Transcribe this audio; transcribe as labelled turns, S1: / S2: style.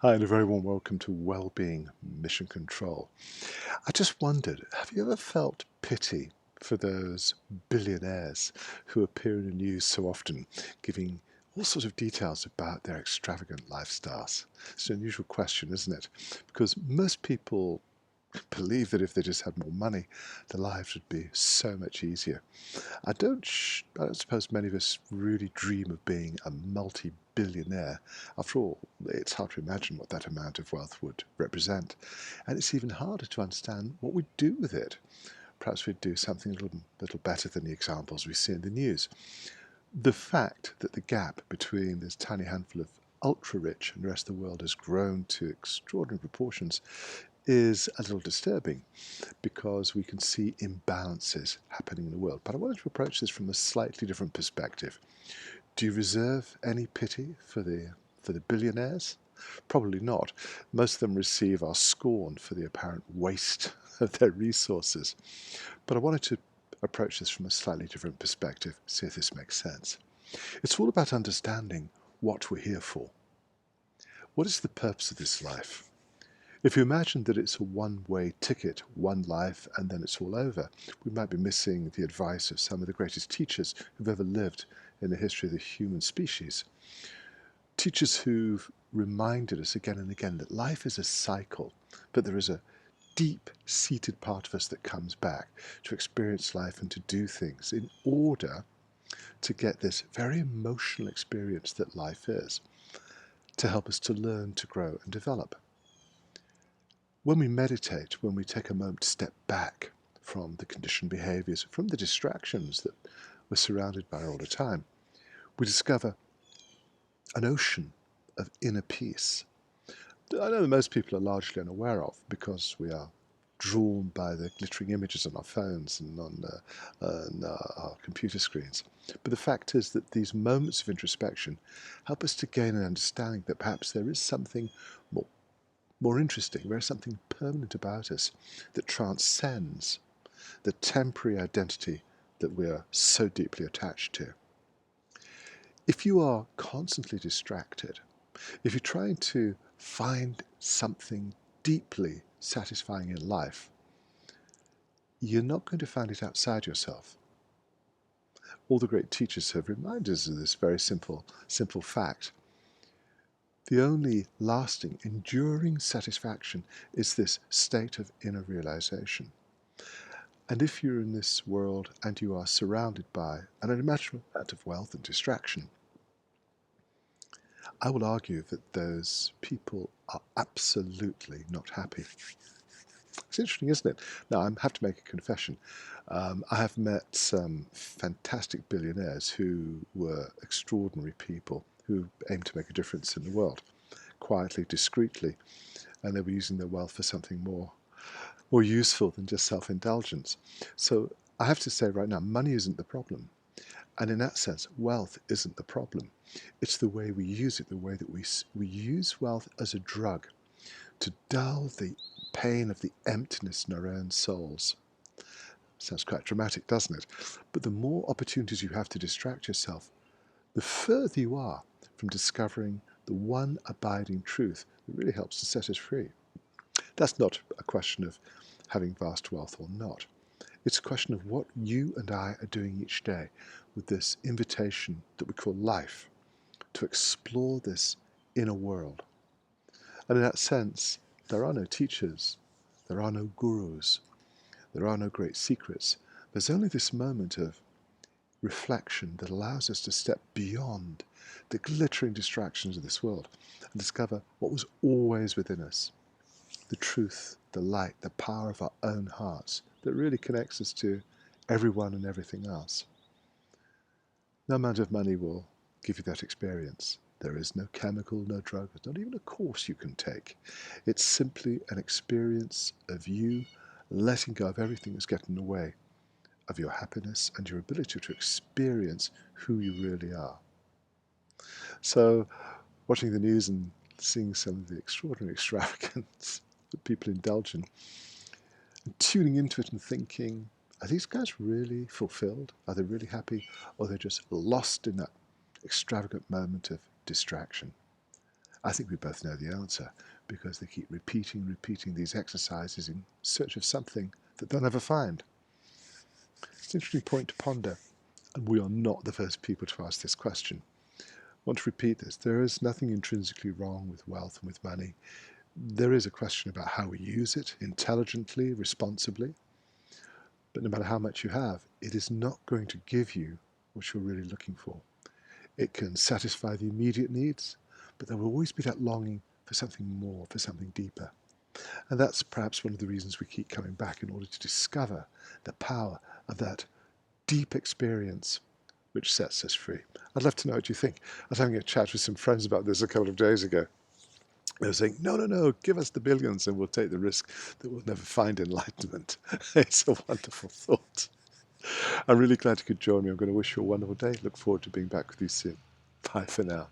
S1: Hi, and a very warm welcome to Wellbeing Mission Control. I just wondered, have you ever felt pity for those billionaires who appear in the news so often, giving all sorts of details about their extravagant lifestyles? It's an unusual question, isn't it? Because most people believe that if they just had more money, their lives would be so much easier. I don't suppose many of us really dream of being a multi-billionaire. After all, it's hard to imagine what that amount of wealth would represent. And it's even harder to understand what we'd do with it. Perhaps we'd do something a little better than the examples we see in the news. The fact that the gap between this tiny handful of ultra-rich and the rest of the world has grown to extraordinary proportions is a little disturbing because we can see imbalances happening in the world. But I wanted to approach this from a slightly different perspective. Do you reserve any pity for the billionaires? Probably not. Most of them receive our scorn for the apparent waste of their resources. But I wanted to approach this from a slightly different perspective, see if this makes sense. It's all about understanding what we're here for. What is the purpose of this life? If you imagine that it's a one-way ticket, one life, and then it's all over, we might be missing the advice of some of the greatest teachers who've ever lived in the history of the human species. Teachers who've reminded us again and again that life is a cycle, but there is a deep-seated part of us that comes back to experience life and to do things in order to get this very emotional experience that life is, to help us to learn, to grow and develop. When we meditate, when we take a moment to step back from the conditioned behaviors, from the distractions that we're surrounded by all the time, we discover an ocean of inner peace that I know that most people are largely unaware of because we are drawn by the glittering images on our phones and on our computer screens. But the fact is that these moments of introspection help us to gain an understanding that perhaps there is something more interesting, there is something permanent about us that transcends the temporary identity that we are so deeply attached to. If you are constantly distracted, if you're trying to find something deeply satisfying in life, you're not going to find it outside yourself. All the great teachers have reminded us of this very simple fact. The only lasting, enduring satisfaction is this state of inner realization. And if you're in this world and you are surrounded by an unimaginable amount of wealth and distraction, I will argue that those people are absolutely not happy. It's interesting, isn't it? Now, I have to make a confession. I have met some fantastic billionaires who were extraordinary people who aimed to make a difference in the world, quietly, discreetly, and they were using their wealth for something more useful than just self-indulgence. So I have to say right now, money isn't the problem. And in that sense, wealth isn't the problem. It's the way we use it, the way that we use wealth as a drug to dull the pain of the emptiness in our own souls. Sounds quite dramatic, doesn't it? But the more opportunities you have to distract yourself, the further you are from discovering the one abiding truth that really helps to set us free. That's not a question of having vast wealth or not. It's a question of what you and I are doing each day with this invitation that we call life to explore this inner world. And in that sense, there are no teachers, there are no gurus, there are no great secrets. There's only this moment of reflection that allows us to step beyond the glittering distractions of this world and discover what was always within us, the truth, the light, the power of our own hearts that really connects us to everyone and everything else. No amount of money will give you that experience. There is no chemical, no drug, there's not even a course you can take. It's simply an experience of you letting go of everything that's getting in the way of your happiness and your ability to experience who you really are. So, watching the news and seeing some of the extraordinary extravagance that people indulge in, and tuning into it and thinking, are these guys really fulfilled? Are they really happy? Or are they just lost in that extravagant moment of distraction? I think we both know the answer because they keep repeating these exercises in search of something that they'll never find. It's an interesting point to ponder, and we are not the first people to ask this question. I want to repeat this. There is nothing intrinsically wrong with wealth and with money. There is a question about how we use it intelligently, responsibly. But no matter how much you have, it is not going to give you what you're really looking for. It can satisfy the immediate needs, but there will always be that longing for something more, for something deeper. And that's perhaps one of the reasons we keep coming back, in order to discover the power of that deep experience which sets us free. I'd love to know what you think. I was having a chat with some friends about this a couple of days ago. They were saying, no, give us the billions and we'll take the risk that we'll never find enlightenment. It's a wonderful thought. I'm really glad you could join me. I'm going to wish you a wonderful day. Look forward to being back with you soon. Bye for now.